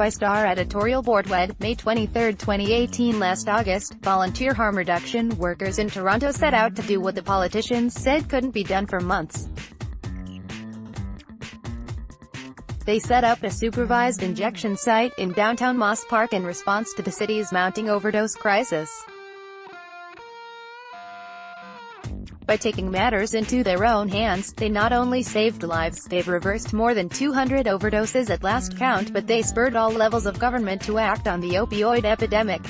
by Star Editorial BoardWed, May 23, 2018. Last August, volunteer harm reduction workers in Toronto set out to do what the politicians said couldn't be done for months. They set up a supervised injection site in downtown Moss Park in response to the city's mounting overdose crisis. By taking matters into their own hands, they not only saved lives, they've reversed more than 200 overdoses at last count, but they spurred all levels of government to act on the opioid epidemic.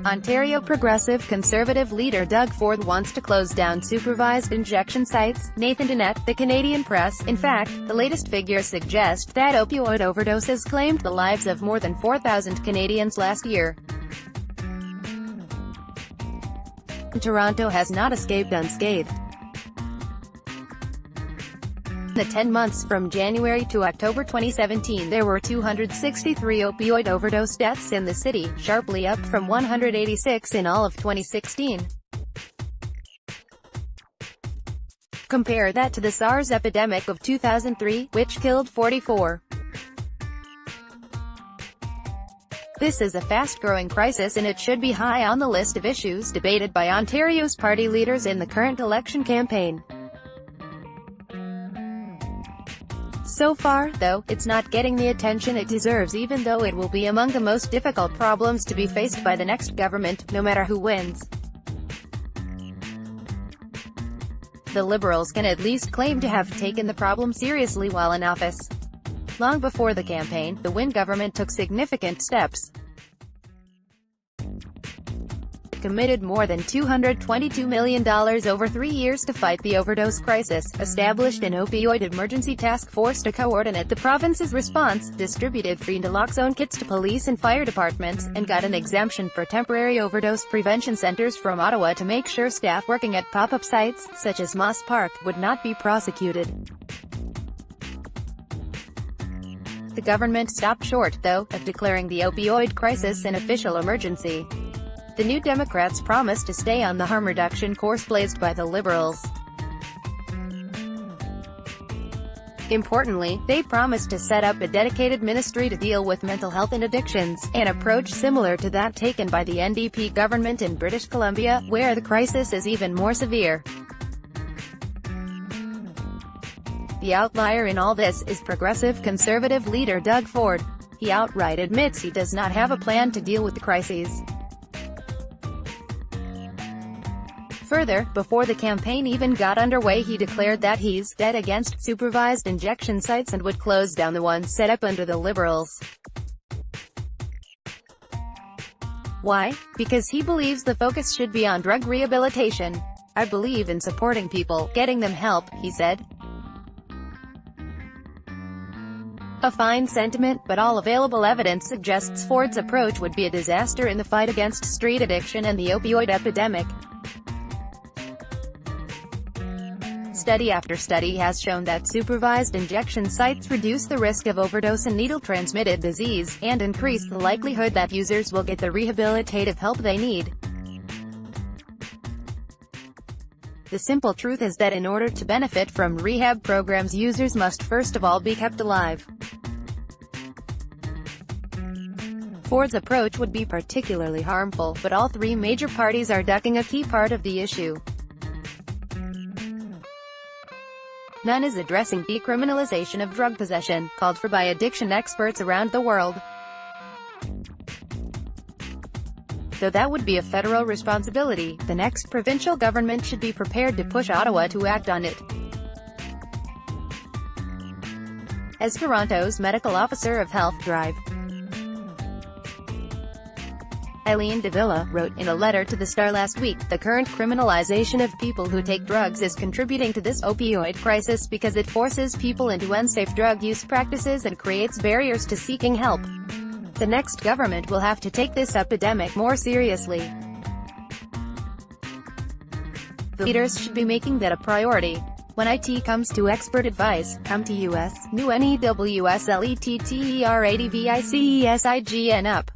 Ontario Progressive Conservative leader Doug Ford wants to close down supervised injection sites, Nathan Dennett, the Canadian Press. In fact, the latest figures suggest that opioid overdoses claimed the lives of more than 4,000 Canadians last year. Toronto has not escaped unscathed. In the 10 months from January to October 2017, there were 263 opioid overdose deaths in the city, sharply up from 186 in all of 2016. Compare that to the SARS epidemic of 2003, which killed 44. This is a fast-growing crisis and it should be high on the list of issues debated by Ontario's party leaders in the current election campaign. So far, though, it's not getting the attention it deserves, even though it will be among the most difficult problems to be faced by the next government, no matter who wins. The Liberals can at least claim to have taken the problem seriously while in office. Long before the campaign, the Wynne government took significant steps. It committed more than $222 million over 3 years to fight the overdose crisis, established an opioid emergency task force to coordinate the province's response, distributed free naloxone kits to police and fire departments, and got an exemption for temporary overdose prevention centers from Ottawa to make sure staff working at pop-up sites, such as Moss Park, would not be prosecuted. The government stopped short, though, of declaring the opioid crisis an official emergency. The New Democrats promised to stay on the harm reduction course blazed by the Liberals. Importantly, they promised to set up a dedicated ministry to deal with mental health and addictions, an approach similar to that taken by the NDP government in British Columbia, where the crisis is even more severe. The outlier in all this is Progressive Conservative leader Doug Ford. He outright admits he does not have a plan to deal with the crises. Further, before the campaign even got underway, he declared that he's dead against supervised injection sites and would close down the ones set up under the Liberals. Why? Because he believes the focus should be on drug rehabilitation. "I believe in supporting people, getting them help," he said. A fine sentiment, but all available evidence suggests Ford's approach would be a disaster in the fight against street addiction and the opioid epidemic. Study after study has shown that supervised injection sites reduce the risk of overdose and needle-transmitted disease, and increase the likelihood that users will get the rehabilitative help they need. The simple truth is that in order to benefit from rehab programs, users must first of all be kept alive. Ford's approach would be particularly harmful, but all three major parties are ducking a key part of the issue. None is addressing decriminalization of drug possession, called for by addiction experts around the world. Though that would be a federal responsibility, the next provincial government should be prepared to push Ottawa to act on it. As Toronto's medical officer of health drive, Eileen de Villa, wrote in a letter to the Star last week, the current criminalization of people who take drugs is contributing to this opioid crisis because it forces people into unsafe drug use practices and creates barriers to seeking help. The next government will have to take this epidemic more seriously. The leaders should be making that a priority. When it comes to expert advice, come to us. New NEWSLETTERADVICESIGN up.